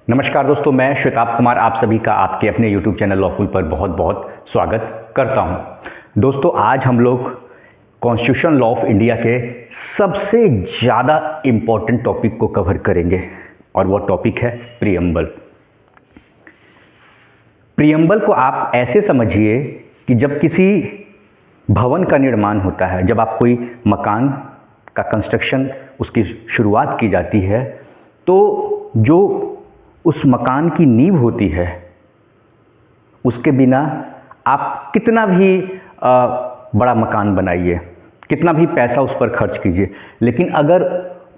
नमस्कार दोस्तों, मैं श्वेताब कुमार आप सभी का आपके अपने YouTube चैनल लॉफुल पर बहुत बहुत स्वागत करता हूं। दोस्तों, आज हम लोग कॉन्स्टिट्यूशन लॉ ऑफ इंडिया के सबसे ज़्यादा इम्पोर्टेंट टॉपिक को कवर करेंगे और वो टॉपिक है प्रीएम्बल। प्रीएम्बल को आप ऐसे समझिए कि जब किसी भवन का निर्माण होता है, जब आप कोई मकान का कंस्ट्रक्शन उसकी शुरुआत की जाती है, तो जो उस मकान की नींव होती है, उसके बिना आप कितना भी बड़ा मकान बनाइए, कितना भी पैसा उस पर खर्च कीजिए, लेकिन अगर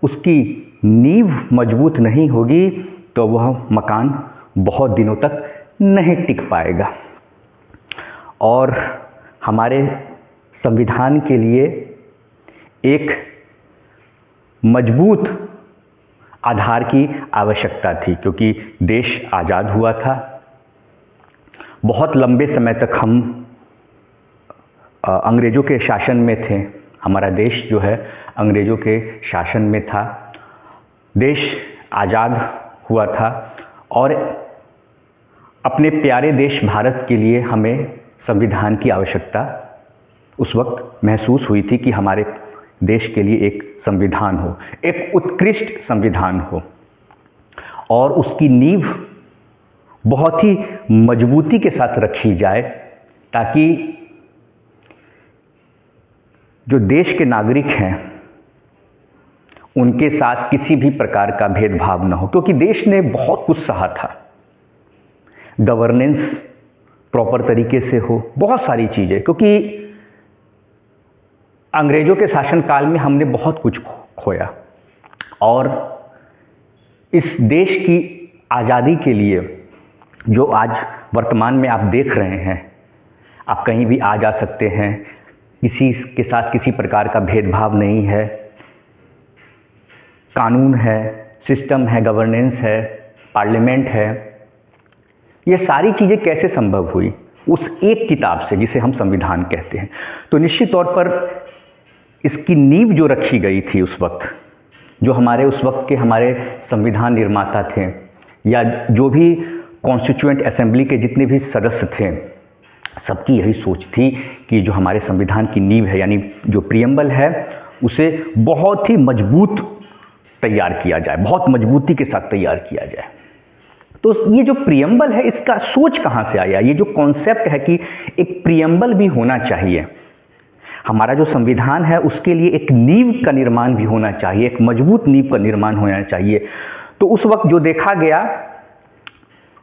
उसकी नींव मजबूत नहीं होगी तो वह मकान बहुत दिनों तक नहीं टिक पाएगा। और हमारे संविधान के लिए एक मजबूत आधार की आवश्यकता थी, क्योंकि देश आज़ाद हुआ था। बहुत लंबे समय तक हम अंग्रेज़ों के शासन में थे। हमारा देश जो है अंग्रेज़ों के शासन में था। देश आज़ाद हुआ था और अपने प्यारे देश भारत के लिए हमें संविधान की आवश्यकता उस वक्त महसूस हुई थी कि हमारे देश के लिए एक संविधान हो, एक उत्कृष्ट संविधान हो और उसकी नींव बहुत ही मजबूती के साथ रखी जाए, ताकि जो देश के नागरिक हैं उनके साथ किसी भी प्रकार का भेदभाव न हो, क्योंकि देश ने बहुत कुछ सहा था। गवर्नेंस प्रॉपर तरीके से हो, बहुत सारी चीज़ें, क्योंकि अंग्रेज़ों के शासनकाल में हमने बहुत कुछ खोया और इस देश की आज़ादी के लिए जो आज वर्तमान में आप देख रहे हैं, आप कहीं भी आ जा सकते हैं, किसी के साथ किसी प्रकार का भेदभाव नहीं है, कानून है, सिस्टम है, गवर्नेंस है, पार्लियामेंट है। ये सारी चीज़ें कैसे संभव हुई? उस एक किताब से, जिसे हम संविधान कहते हैं। तो निश्चित तौर पर इसकी नींव जो रखी गई थी उस वक्त, जो हमारे उस वक्त के हमारे संविधान निर्माता थे या जो भी कॉन्स्टिट्यूएंट असेंबली के जितने भी सदस्य थे, सबकी यही सोच थी कि जो हमारे संविधान की नींव है, यानी जो प्रीएम्बल है, उसे बहुत ही मजबूत तैयार किया जाए, बहुत मजबूती के साथ तैयार किया जाए। तो ये जो प्रीएम्बल है, इसका सोच कहाँ से आया? ये जो कॉन्सेप्ट है कि एक प्रीएम्बल भी होना चाहिए, हमारा जो संविधान है उसके लिए एक नींव का निर्माण भी होना चाहिए, एक मजबूत नींव का निर्माण होना चाहिए। तो उस वक्त जो देखा गया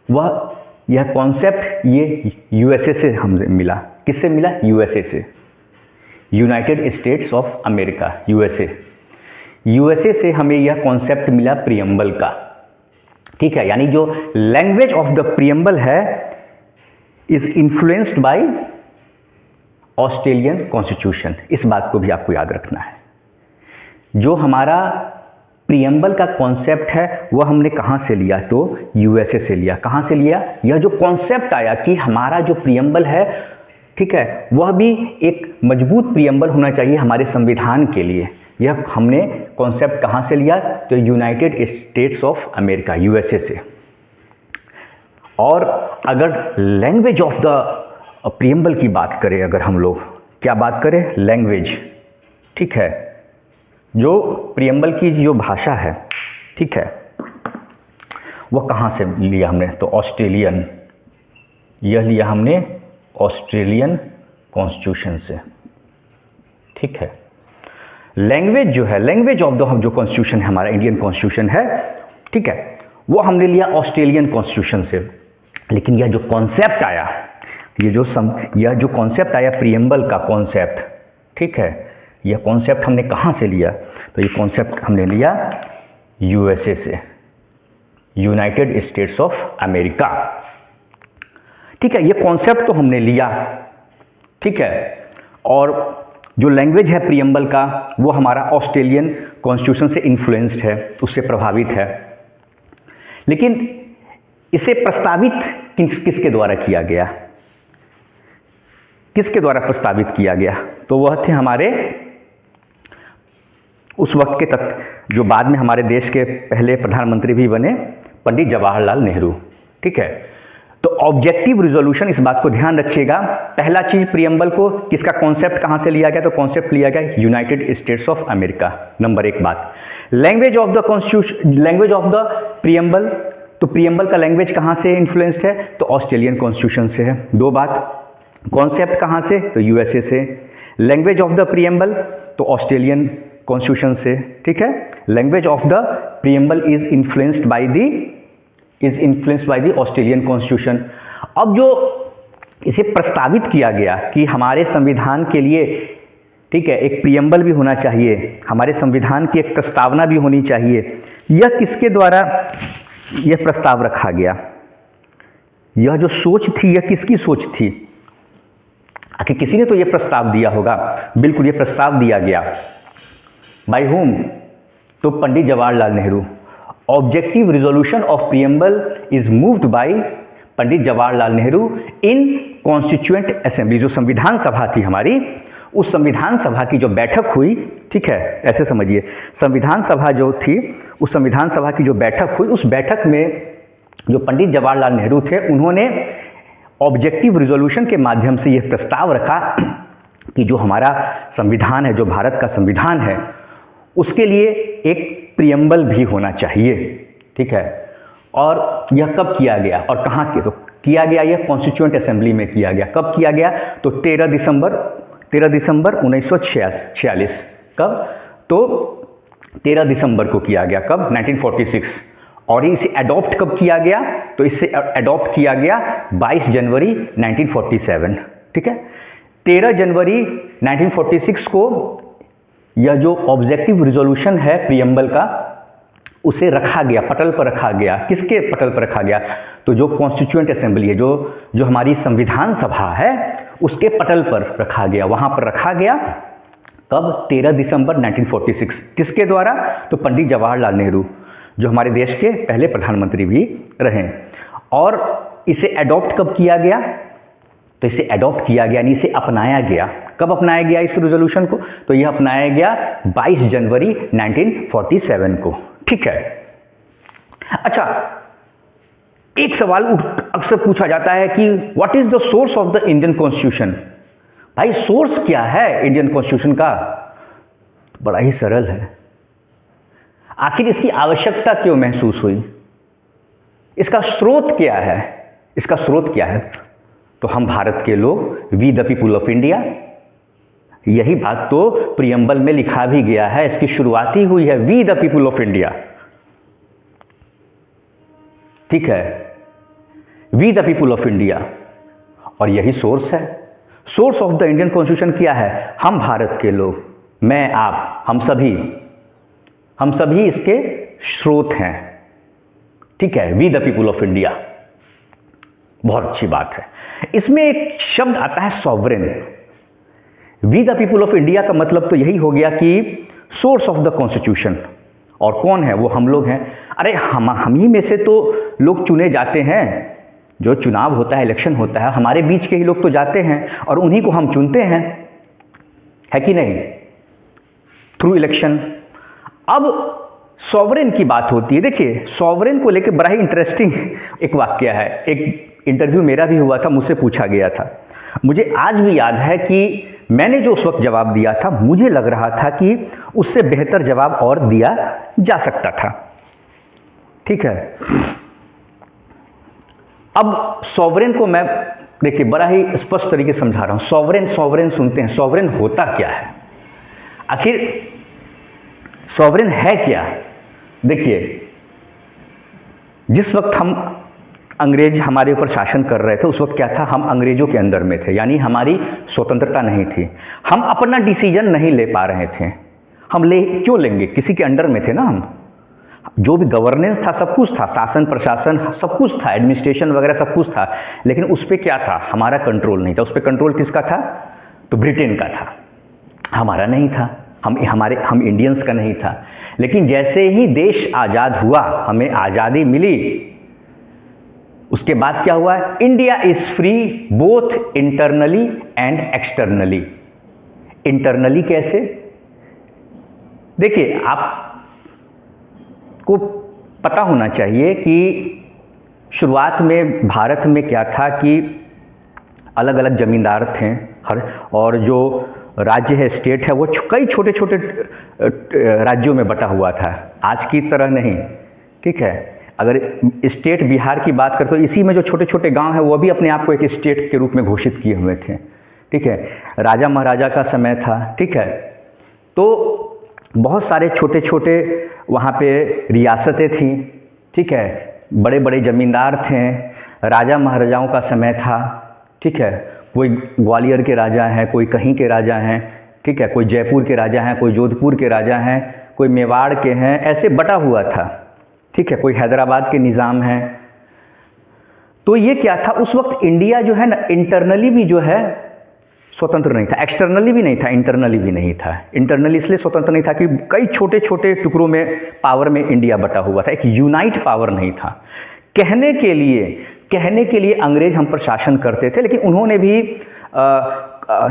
वह यह कॉन्सेप्ट ये यूएसए से हमें मिला। किससे मिला? यूएसए से, United states of America, USA से हमें यह कॉन्सेप्ट मिला प्रीएम्बल का। ठीक है, यानी जो लैंग्वेज ऑफ द प्रीएम्बल है is influenced by Australian constitution. इस बात को भी आपको याद रखना है। जो हमारा प्रीएम्बल का कॉन्सेप्ट है वह हमने कहाँ से लिया? तो यूएसए से लिया। कहाँ से लिया? यह जो कॉन्सेप्ट आया कि हमारा जो प्रीएम्बल है, ठीक है, वह भी एक मजबूत प्रीएम्बल होना चाहिए हमारे संविधान के लिए। यह हमने कॉन्सेप्ट कहाँ से लिया? तो United states of America, USA से। और अगर लैंग्वेज ऑफ द प्रीएम्बल की बात करें, अगर हम लोग क्या बात करें? लैंग्वेज। ठीक है, जो प्रीएम्बल की जो भाषा है, ठीक है, वह कहाँ से लिया हमने? तो ऑस्ट्रेलियन, यह लिया हमने ऑस्ट्रेलियन कॉन्स्टिट्यूशन से। ठीक है, लैंग्वेज जो है, लैंग्वेज ऑफ द जो कॉन्स्टिट्यूशन है, हमारा इंडियन कॉन्स्टिट्यूशन है, ठीक है, वो हमने लिया ऑस्ट्रेलियन कॉन्स्टिट्यूशन से। लेकिन यह जो कॉन्सेप्ट आया, यह जो कॉन्सेप्ट आया प्रीएम्बल का कॉन्सेप्ट, ठीक है, यह कॉन्सेप्ट हमने कहाँ से लिया? तो ये कॉन्सेप्ट हमने लिया यूएसए से, यूनाइटेड स्टेट्स ऑफ अमेरिका। ठीक है, ये कॉन्सेप्ट तो हमने लिया, ठीक है, और जो लैंग्वेज है प्रीएम्बल का वो हमारा ऑस्ट्रेलियन कॉन्स्टिट्यूशन से इन्फ्लुएंस्ड है, उससे प्रभावित है। लेकिन इसे प्रस्तावित किसके द्वारा किया गया? किसके द्वारा प्रस्तावित किया गया? तो वह थे हमारे उस वक्त के जो बाद में हमारे देश के पहले प्रधानमंत्री भी बने, पंडित जवाहरलाल नेहरू। ठीक है, तो ऑब्जेक्टिव रिजोल्यूशन, इस बात को ध्यान रखिएगा। पहला चीज प्रियम्बल को किसका कॉन्सेप्ट कहां से लिया गया, तो कॉन्सेप्ट लिया गया United states of America, number एक बात। Language of the constitution, language of the preamble, तो प्रियम्बल का लैंग्वेज कहां से इन्फ्लुएंस्ड है, तो ऑस्ट्रेलियन कॉन्स्टिट्यूशन से है, दो बात। कॉन्सेप्ट कहां से, तो यूएसए से। लैंग्वेज ऑफ द प्रियम्बल, तो ऑस्ट्रेलियन कॉन्स्टिट्यूशन से। ठीक है, language of the preamble is influenced by the Australian constitution. अब जो इसे प्रस्तावित किया गया कि हमारे संविधान के लिए, ठीक है, एक प्रियम्बल भी होना चाहिए, हमारे संविधान की एक प्रस्तावना भी होनी चाहिए, यह किसके द्वारा यह प्रस्ताव रखा गया, यह जो सोच थी यह किसकी सोच थी, आखिर किसी ने तो यह प्रस्ताव दिया होगा। बिल्कुल, यह प्रस्ताव दिया गया बाय हुम, तो Pandit Jawaharlal Nehru. Objective resolution of preamble is moved by Pandit Jawaharlal Nehru in constituent assembly. जो संविधान सभा थी हमारी, उस संविधान सभा की जो बैठक हुई, ठीक है, ऐसे समझिए, संविधान सभा जो थी, उस संविधान सभा की जो बैठक हुई, उस बैठक में जो पंडित जवाहरलाल नेहरू थे, उन्होंने ऑब्जेक्टिव रिजोल्यूशन के माध्यम से यह प्रस्ताव रखा कि जो हमारा संविधान है, जो भारत का संविधान है, उसके लिए एक प्रियम्बल भी होना चाहिए। ठीक है, और यह कब किया गया और कहाँ के, तो किया गया यह कॉन्स्टिट्यूएंट असेंबली में किया गया। कब किया गया, तो 13 दिसंबर 1946। कब, तो 13 दिसंबर को किया गया। कब, 1946। और इसे अडॉप्ट कब किया गया, तो इसे अडॉप्ट किया गया 22 जनवरी 1947। ठीक है, 13 जनवरी 1946 को यह जो ऑब्जेक्टिव रिजोल्यूशन है प्रियम्बल का, उसे रखा गया, पटल पर रखा गया। किसके पटल पर रखा गया, तो जो कॉन्स्टिट्यूएंट असेंबली है, जो हमारी संविधान सभा है, उसके पटल पर रखा गया, वहां पर रखा गया। कब, 13 दिसंबर 1946। किसके द्वारा, तो पंडित जवाहरलाल नेहरू, जो हमारे देश के पहले प्रधानमंत्री भी रहे। और इसे अडॉप्ट कब किया गया, तो इसे अडॉप्ट किया गया, यानी इसे अपनाया गया। कब अपनाया गया इस रेजोल्यूशन को, तो यह अपनाया गया 22 जनवरी 1947 को। ठीक है, अच्छा, एक सवाल अक्सर पूछा जाता है कि what is the source of the Indian constitution. भाई, सोर्स क्या है इंडियन कॉन्स्टिट्यूशन का, बड़ा ही सरल है। आखिर इसकी आवश्यकता क्यों महसूस हुई, इसका स्रोत क्या है, इसका स्रोत क्या है, तो हम भारत के लोग, we the people of India. यही बात तो प्रियम्बल में लिखा भी गया है, इसकी शुरुआत ही हुई है, we the people of India. ठीक है, we the people of India, और यही सोर्स है। Source of the Indian constitution क्या है, हम भारत के लोग, मैं, आप, हम सभी इसके स्रोत हैं। ठीक है, we the people of India, बहुत अच्छी बात है। इसमें एक शब्द आता है sovereign. We the people of India का मतलब तो यही हो गया कि सोर्स ऑफ द कॉन्स्टिट्यूशन, और कौन है, वो हम लोग हैं। अरे हम ही में से तो लोग चुने जाते हैं, जो चुनाव होता है, इलेक्शन होता है, हमारे बीच के ही लोग तो जाते हैं और उन्हीं को हम चुनते हैं, है कि नहीं, थ्रू इलेक्शन। अब सॉवरेन की बात होती है। देखिए, सॉवरेन को लेकर बड़ा ही इंटरेस्टिंग एक वाक्य है। एक इंटरव्यू मेरा भी हुआ था, मुझसे पूछा गया था, मुझे आज भी याद है कि मैंने जो उस वक्त जवाब दिया था, मुझे लग रहा था कि उससे बेहतर जवाब और दिया जा सकता था। ठीक है, अब सॉवरेन को मैं, देखिए, बड़ा ही स्पष्ट तरीके से समझा रहा हूं। सॉवरेन सुनते हैं, सॉवरेन होता क्या है, आखिर सॉवरेन है क्या। देखिए, जिस वक्त हम अंग्रेज हमारे ऊपर शासन कर रहे थे, उस वक्त क्या था, हम अंग्रेजों के अंदर में थे, यानी हमारी स्वतंत्रता नहीं थी, हम अपना डिसीजन नहीं ले पा रहे थे। हम क्यों लेंगे, किसी के अंडर में थे ना हम, जो भी गवर्नेंस था, सब कुछ था, शासन प्रशासन सब कुछ था, एडमिनिस्ट्रेशन वगैरह सब कुछ था, लेकिन उस पर क्या था, हमारा कंट्रोल नहीं था। उस पर कंट्रोल किसका था, तो ब्रिटेन का था, हमारा नहीं था, हम इंडियंस का नहीं था। लेकिन जैसे ही देश आज़ाद हुआ, हमें आज़ादी मिली, उसके बाद क्या हुआ, India is free both internally and externally. Internally कैसे, देखिए, आपको पता होना चाहिए कि शुरुआत में भारत में क्या था कि अलग अलग ज़मींदार थे हर, और जो राज्य है, स्टेट है, वो कई छोटे छोटे राज्यों में बटा हुआ था, आज की तरह नहीं। ठीक है, अगर स्टेट बिहार की बात करें तो इसी में जो छोटे छोटे गांव हैं वो भी अपने आप को एक स्टेट के रूप में घोषित किए हुए थे। ठीक है, राजा महाराजा का समय था। ठीक है, तो बहुत सारे छोटे छोटे वहाँ पे रियासतें थीं। ठीक है, बड़े बड़े ज़मींदार थे, राजा महाराजाओं का समय था। ठीक है, कोई ग्वालियर के राजा हैं, कोई कहीं के राजा हैं। ठीक है, कोई जयपुर के राजा हैं, कोई जोधपुर के राजा हैं, कोई मेवाड़ के हैं, ऐसे बटा हुआ था। ठीक है, कोई हैदराबाद के निज़ाम हैं। तो ये क्या था, उस वक्त इंडिया जो है ना, इंटरनली भी जो है स्वतंत्र नहीं था, एक्सटर्नली भी नहीं था, इंटरनली भी नहीं था। इंटरनली इसलिए स्वतंत्र नहीं था कि कई छोटे छोटे टुकड़ों में पावर में इंडिया बटा हुआ था, एक यूनाइट पावर नहीं था। कहने के लिए अंग्रेज हम पर शासन करते थे, लेकिन उन्होंने भी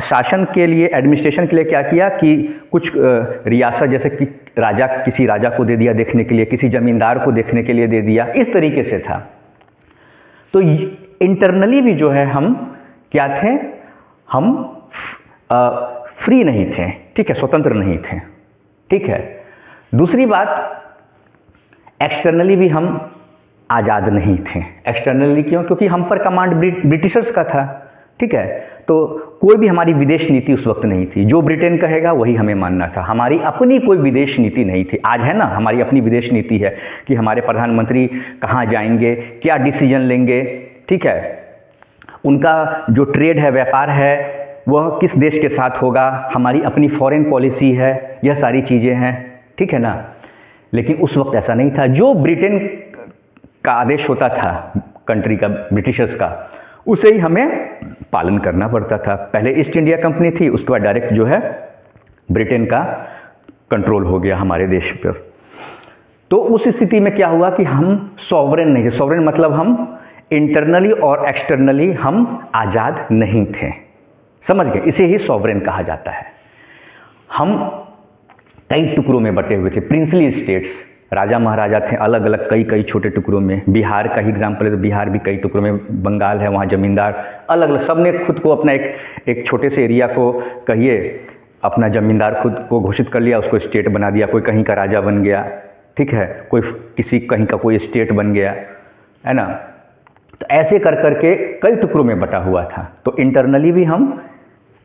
शासन के लिए, एडमिनिस्ट्रेशन के लिए क्या किया कि कुछ रियासत, जैसे कि राजा, किसी राजा को दे दिया देखने के लिए, किसी ज़मींदार को देखने के लिए दे दिया, इस तरीके से था। तो इंटरनली भी जो है हम क्या थे, हम फ्री नहीं थे। ठीक है, स्वतंत्र नहीं थे। ठीक है, दूसरी बात, एक्सटर्नली भी हम आज़ाद नहीं थे। एक्सटर्नली क्यों? क्योंकि हम पर कमांड ब्रिटिशर्स का था। ठीक है, तो कोई भी हमारी विदेश नीति उस वक्त नहीं थी, जो ब्रिटेन कहेगा वही हमें मानना था। हमारी अपनी कोई विदेश नीति नहीं थी। आज है ना, हमारी अपनी विदेश नीति है कि हमारे प्रधानमंत्री कहाँ जाएंगे, क्या डिसीजन लेंगे। ठीक है, उनका जो ट्रेड है, व्यापार है, वह किस देश के साथ होगा, हमारी अपनी फॉरेन पॉलिसी है, यह सारी चीज़ें हैं। ठीक है ना, लेकिन उस वक्त ऐसा नहीं था। जो ब्रिटेन का आदेश होता था, कंट्री का, ब्रिटिशर्स का, उसे ही हमें पालन करना पड़ता था। पहले ईस्ट इंडिया कंपनी थी, उसके बाद डायरेक्ट जो है ब्रिटेन का कंट्रोल हो गया हमारे देश पर। तो उस स्थिति में क्या हुआ कि हम सॉवरेन नहीं थे। सॉवरेन मतलब हम इंटरनली और एक्सटर्नली हम आज़ाद नहीं थे। समझ गए? इसे ही सॉवरेन कहा जाता है। हम कई टुकड़ों में बटे हुए थे, प्रिंसली स्टेट्स, राजा महाराजा थे अलग अलग कई छोटे टुकड़ों में। बिहार का ही एग्जाम्पल है तो बिहार भी कई टुकड़ों में, बंगाल है, वहाँ ज़मींदार अलग अलग, सब ने खुद को अपना एक छोटे से एरिया को कहिए अपना ज़मींदार खुद को घोषित कर लिया, उसको स्टेट बना दिया। कोई कहीं का राजा बन गया, ठीक है, कोई किसी कहीं का कोई स्टेट बन गया, है ना। तो ऐसे कर करके कई टुकड़ों में बटा हुआ था। तो इंटरनली भी हम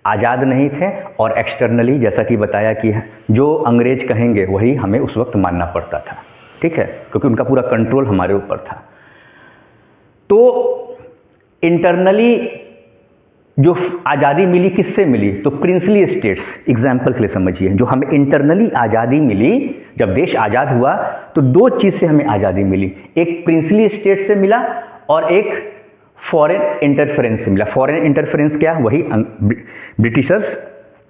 आज़ाद नहीं थे और एक्सटर्नली, जैसा कि बताया कि जो अंग्रेज कहेंगे वही हमें उस वक्त मानना पड़ता था। ठीक है, क्योंकि उनका पूरा कंट्रोल हमारे ऊपर था। तो इंटरनली जो आज़ादी मिली किससे मिली? तो प्रिंसली स्टेट्स, एग्जाम्पल के लिए समझिए, जो हमें इंटरनली आज़ादी मिली, जब देश आज़ाद हुआ तो दो चीज़ से हमें आज़ादी मिली। एक प्रिंसली स्टेट से मिला और एक फॉरेन इंटरफेरेंस से मिला। फॉरेन इंटरफेरेंस क्या? वही ब्रिटिशर्स,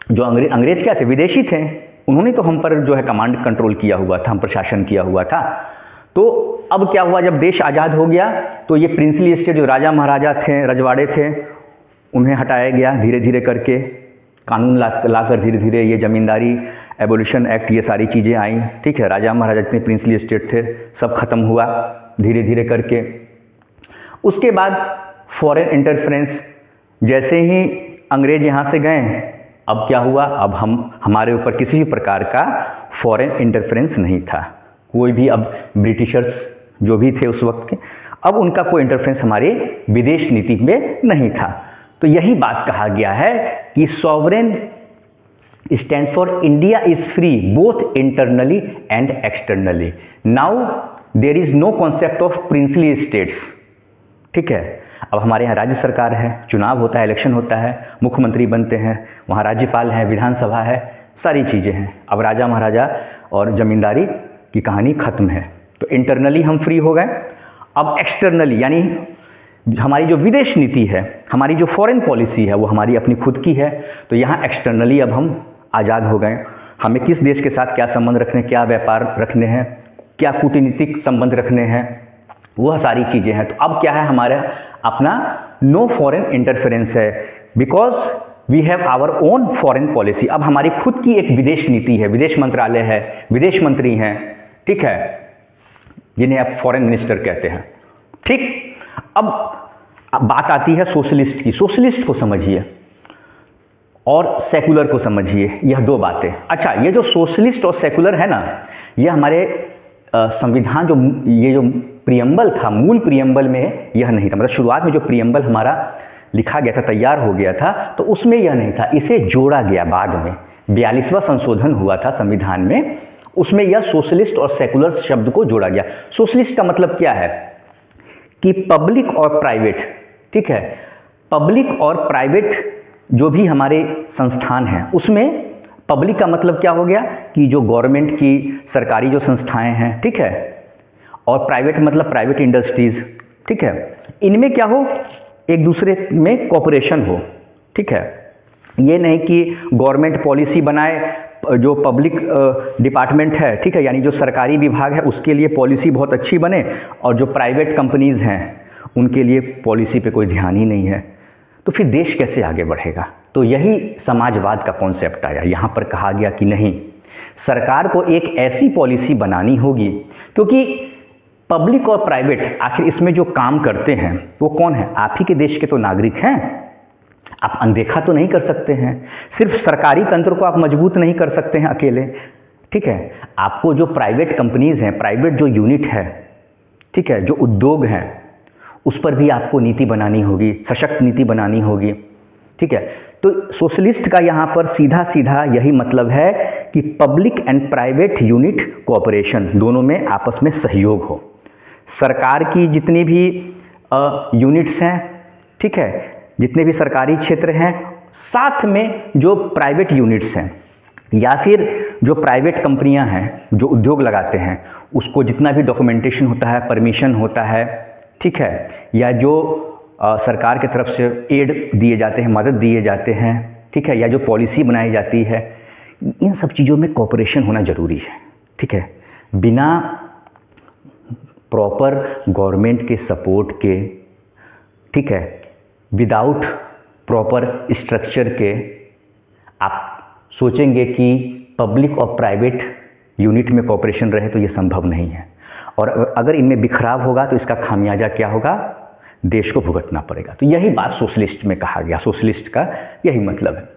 जो अंग्रेज क्या थे, विदेशी थे, उन्होंने तो हम पर जो है कमांड कंट्रोल किया हुआ था, हम पर शासन किया हुआ था। तो अब क्या हुआ, जब देश आज़ाद हो गया तो ये प्रिंसली स्टेट, जो राजा महाराजा थे, रजवाड़े थे, उन्हें हटाया गया धीरे धीरे करके, कानून लाकर धीरे धीरे ये जमींदारी एबोलिशन एक्ट, ये सारी चीज़ें आई। ठीक है, राजा महाराजा जितने प्रिंसली स्टेट थे सब खत्म हुआ धीरे धीरे करके। उसके बाद फॉरेन इंटरफेरेंस, जैसे ही अंग्रेज यहाँ से गए, अब क्या हुआ, अब हमारे ऊपर किसी भी प्रकार का फॉरेन इंटरफेरेंस नहीं था। कोई भी, अब ब्रिटिशर्स जो भी थे उस वक्त के, अब उनका कोई इंटरफेरेंस हमारे विदेश नीति में नहीं था। तो यही बात कहा गया है कि sovereign stands for India is free both internally and externally. Now there is no concept of princely states. ठीक है, अब हमारे यहाँ राज्य सरकार है, चुनाव होता है, इलेक्शन होता है, मुख्यमंत्री बनते हैं, वहाँ राज्यपाल है, विधानसभा है, सारी चीज़ें हैं। अब राजा महाराजा और जमींदारी की कहानी खत्म है। तो इंटरनली हम फ्री हो गए। अब एक्सटर्नली, यानी हमारी जो विदेश नीति है, हमारी जो फॉरेन पॉलिसी है, वो हमारी अपनी खुद की है। तो यहाँ एक्सटर्नली अब हम आज़ाद हो गए। हमें किस देश के साथ क्या संबंध रखने, क्या व्यापार रखने हैं, क्या कूटनीतिक संबंध रखने हैं, वह सारी चीज़ें हैं। तो अब क्या है, हमारा अपना नो फॉरेन इंटरफेरेंस है, because we have our own foreign policy. अब हमारी खुद की एक विदेश नीति है, विदेश मंत्रालय है, विदेश मंत्री हैं। ठीक है, जिन्हें आप फॉरेन मिनिस्टर कहते हैं। ठीक, अब बात आती है सोशलिस्ट की। सोशलिस्ट को समझिए और सेकुलर को समझिए, यह दो बातें। अच्छा, ये जो सोशलिस्ट और सेकुलर है ना, यह हमारे संविधान जो ये जो प्रियम्बल था, मूल प्रियम्बल में यह नहीं था। मतलब शुरुआत में जो प्रियम्बल हमारा लिखा गया था, तैयार हो गया था, तो उसमें यह नहीं था, इसे जोड़ा गया बाद में। 42वां संशोधन हुआ था संविधान में, उसमें यह सोशलिस्ट और सेकुलर शब्द को जोड़ा गया। सोशलिस्ट का मतलब क्या है कि पब्लिक और प्राइवेट, ठीक है, पब्लिक और प्राइवेट जो भी हमारे संस्थान हैं, उसमें पब्लिक का मतलब क्या हो गया कि जो गवर्नमेंट की सरकारी जो संस्थाएं हैं, ठीक है, और प्राइवेट मतलब प्राइवेट इंडस्ट्रीज, ठीक है, इनमें क्या हो, एक दूसरे में कोऑपरेशन हो। ठीक है, ये नहीं कि गवर्नमेंट पॉलिसी बनाए, जो पब्लिक डिपार्टमेंट है, ठीक है, यानी जो सरकारी विभाग है उसके लिए पॉलिसी बहुत अच्छी बने, और जो प्राइवेट कंपनीज हैं उनके लिए पॉलिसी पे कोई ध्यान ही नहीं है, तो फिर देश कैसे आगे बढ़ेगा। तो यही समाजवाद का कॉन्सेप्ट आया। यहाँ पर कहा गया कि नहीं, सरकार को एक ऐसी पॉलिसी बनानी होगी, क्योंकि पब्लिक और प्राइवेट आखिर इसमें जो काम करते हैं वो कौन है, आप ही के देश के तो नागरिक हैं। आप अनदेखा तो नहीं कर सकते हैं, सिर्फ सरकारी तंत्र को आप मजबूत नहीं कर सकते हैं अकेले। ठीक है, आपको जो प्राइवेट कंपनीज हैं, प्राइवेट जो यूनिट है, ठीक है, जो उद्योग हैं, उस पर भी आपको नीति बनानी होगी, सशक्त नीति बनानी होगी। ठीक है, तो सोशलिस्ट का यहाँ पर सीधा सीधा यही मतलब है कि public and private unit cooperation, दोनों में आपस में सहयोग हो। सरकार की जितनी भी यूनिट्स हैं, ठीक है, जितने भी सरकारी क्षेत्र हैं, साथ में जो प्राइवेट यूनिट्स हैं या फिर जो प्राइवेट कंपनियां हैं जो उद्योग लगाते हैं, उसको जितना भी डॉक्यूमेंटेशन होता है, परमिशन होता है, ठीक है, या जो सरकार की तरफ से एड दिए जाते हैं, मदद दिए जाते हैं, ठीक है, या जो पॉलिसी बनाई जाती है, इन सब चीज़ों में कोऑपरेशन होना ज़रूरी है। ठीक है, बिना प्रॉपर गवर्नमेंट के सपोर्ट के, ठीक है, विदाउट प्रॉपर स्ट्रक्चर के आप सोचेंगे कि पब्लिक और प्राइवेट यूनिट में कोऑपरेशन रहे, तो ये संभव नहीं है। और अगर इनमें बिखराव होगा तो इसका खामियाजा क्या होगा, देश को भुगतना पड़ेगा। तो यही बात सोशलिस्ट में कहा गया, सोशलिस्ट का यही मतलब है।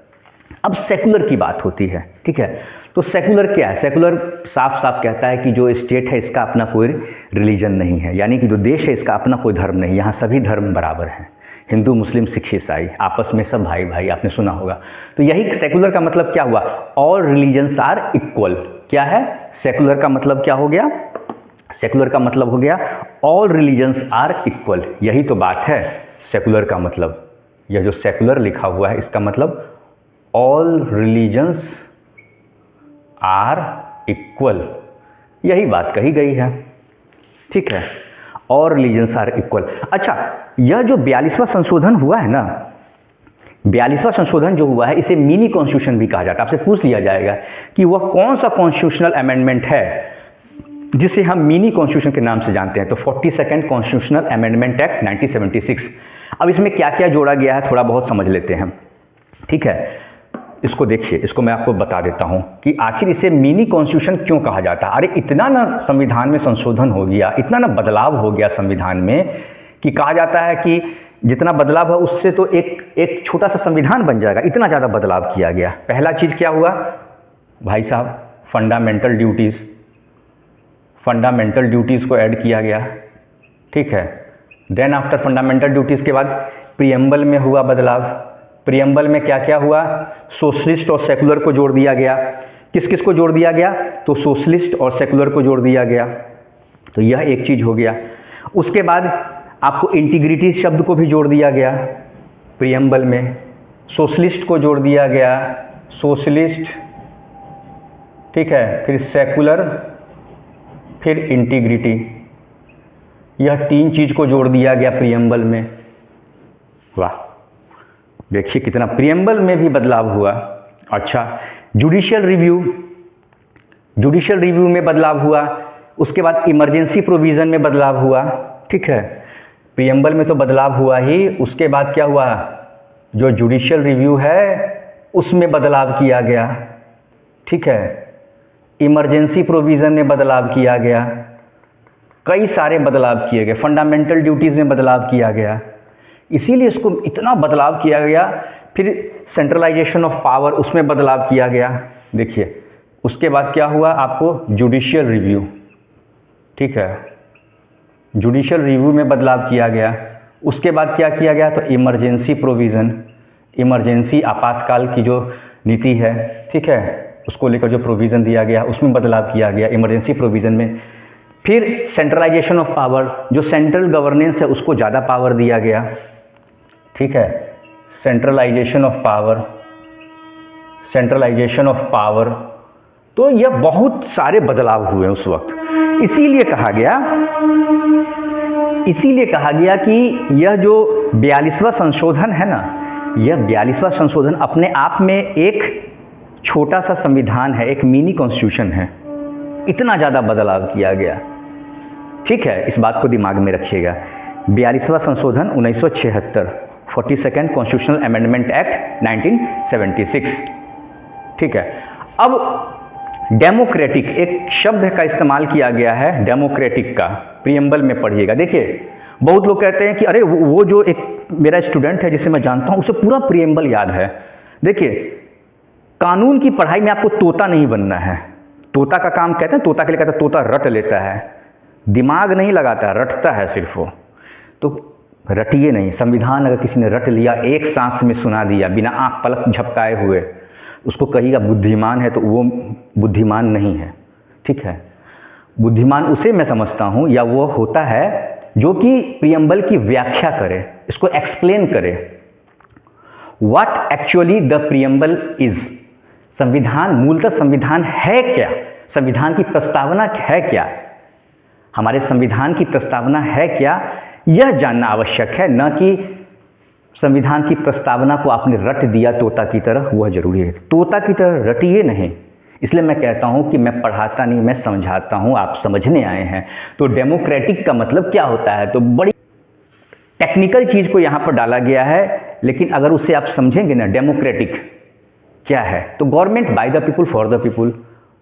अब सेकुलर की बात होती है, ठीक है, तो सेकुलर क्या है? सेकुलर साफ साफ कहता है कि जो स्टेट है इसका अपना कोई रिलीजन नहीं है, यानी कि जो देश है इसका अपना कोई धर्म नहीं, यहाँ सभी धर्म बराबर हैं, हिंदू मुस्लिम सिख ईसाई आपस में सब भाई भाई, आपने सुना होगा। तो यही सेकुलर का मतलब क्या हुआ, ऑल रिलीजन्स आर इक्वल। क्या है सेकुलर का मतलब, क्या हो गया, सेकुलर का मतलब हो गया ऑल रिलीजन्स आर इक्वल। यही तो बात है सेकुलर का मतलब, यह जो सेकुलर लिखा हुआ है इसका मतलब ऑल रिलीजन्स आर इक्वल, यही बात कही गई है। ठीक है, ऑल रिलीजन्स आर इक्वल। अच्छा, यह जो 42वां संशोधन हुआ है ना, 42वां संशोधन जो हुआ है, इसे मिनी कॉन्स्टिट्यूशन भी कहा जाता है। आपसे पूछ लिया जाएगा कि वह कौन सा कॉन्स्टिट्यूशनल अमेंडमेंट है जिसे हम मिनी कॉन्स्टिट्यूशन के नाम से जानते हैं। तो 42nd कॉन्स्टिट्यूशनल अमेंडमेंट एक्ट 1976। अब इसमें क्या क्या जोड़ा गया है थोड़ा बहुत समझ लेते हैं। ठीक है, इसको देखिए, इसको मैं आपको बता देता हूं कि आखिर इसे मिनी कॉन्स्टिट्यूशन क्यों कहा जाता है। अरे इतना ना संविधान में संशोधन हो गया, इतना ना बदलाव हो गया संविधान में कि कहा जाता है कि जितना बदलाव है उससे तो एक छोटा सा संविधान बन जाएगा, इतना ज़्यादा बदलाव किया गया। पहला चीज़ क्या हुआ भाई साहब, फंडामेंटल ड्यूटीज़, फंडामेंटल ड्यूटीज़ को ऐड किया गया। ठीक है, देन आफ्टर फंडामेंटल ड्यूटीज़ के बाद प्रियम्बल में हुआ बदलाव। प्रियम्बल में क्या क्या हुआ, सोशलिस्ट और सेकुलर को जोड़ दिया गया। किस किस को जोड़ दिया गया, तो सोशलिस्ट और सेकुलर को जोड़ दिया गया। तो यह एक चीज़ हो गया। उसके बाद आपको इंटीग्रिटी शब्द को भी जोड़ दिया गया प्रियम्बल में, सोशलिस्ट को जोड़ दिया गया, सोशलिस्ट, ठीक है, फिर सेकुलर, फिर इंटीग्रिटी, यह तीन चीज़ को जोड़ दिया गया प्रियम्बल में। वाह, देखिए कितना प्रियम्बल में भी बदलाव हुआ। अच्छा, जुडिशियल रिव्यू में बदलाव हुआ। उसके बाद इमरजेंसी प्रोविज़न में बदलाव हुआ। ठीक है, प्रियम्बल में तो बदलाव हुआ ही, उसके बाद क्या हुआ, जो जुडिशियल रिव्यू है उसमें बदलाव किया गया। ठीक है, इमरजेंसी प्रोविज़न में बदलाव किया गया। कई सारे बदलाव किए गए, फंडामेंटल ड्यूटीज़ में बदलाव किया गया, इसीलिए इसको इतना बदलाव किया गया। फिर सेंट्रलाइजेशन ऑफ पावर, उसमें बदलाव किया गया। देखिए उसके बाद क्या हुआ, आपको जुडिशियल रिव्यू, ठीक है, जुडिशियल रिव्यू में बदलाव किया गया। उसके बाद क्या किया गया, तो इमरजेंसी प्रोविज़न, इमरजेंसी आपातकाल की जो नीति है, ठीक है, उसको लेकर जो प्रोविज़न दिया गया उसमें बदलाव किया गया इमरजेंसी प्रोविज़न में। फिर सेंट्रलाइजेशन ऑफ पावर, जो सेंट्रल गवर्नेंस है उसको ज़्यादा पावर दिया गया, ठीक है, centralisation of power, centralisation of power. तो यह बहुत सारे बदलाव हुए उस वक्त। इसीलिए कहा गया कि यह जो 42वां संशोधन है ना, यह 42वां संशोधन अपने आप में एक छोटा सा संविधान है, एक मिनी कॉन्स्टिट्यूशन है। इतना ज़्यादा बदलाव किया गया, ठीक है, इस बात को दिमाग में रखिएगा। 42वां संशोधन 1976, 42nd कॉन्स्टिट्यूशनल अमेंडमेंट एक्ट 1976, ठीक है। अब डेमोक्रेटिक एक शब्द का इस्तेमाल किया गया है, डेमोक्रेटिक का, प्रियम्बल में पढ़िएगा। देखिए बहुत लोग कहते हैं कि अरे वो जो एक मेरा स्टूडेंट है जिसे मैं जानता हूँ उसे पूरा प्रियम्बल याद है। देखिए कानून की पढ़ाई में आपको तोता नहीं बनना है। तोता का काम कहते हैं, तोता के लिए कहते हैं तोता रट लेता है, दिमाग नहीं लगाता, रटता है सिर्फ वो। तो रटिए नहीं, संविधान अगर किसी ने रट लिया, एक सांस में सुना दिया बिना आँख पलक झपकाए हुए, उसको कहिएगा बुद्धिमान है, तो वो बुद्धिमान नहीं है, ठीक है। बुद्धिमान उसे मैं समझता हूँ, या वो होता है जो कि प्रियम्बल की व्याख्या करे, इसको एक्सप्लेन करे। What actually the preamble is, संविधान मूलतः संविधान है क्या, संविधान की प्रस्तावना है क्या, हमारे संविधान की प्रस्तावना है क्या, यह जानना आवश्यक है, न कि संविधान की प्रस्तावना को आपने रट दिया तोता की तरह, वह जरूरी है। तोता की तरह रटिए नहीं। इसलिए मैं कहता हूं कि मैं पढ़ाता नहीं, मैं समझाता हूं, आप समझने आए हैं। तो डेमोक्रेटिक का मतलब क्या होता है, तो बड़ी टेक्निकल चीज़ को यहाँ पर डाला गया है, लेकिन अगर उसे आप समझेंगे ना, डेमोक्रेटिक क्या है, तो government by the people for the people.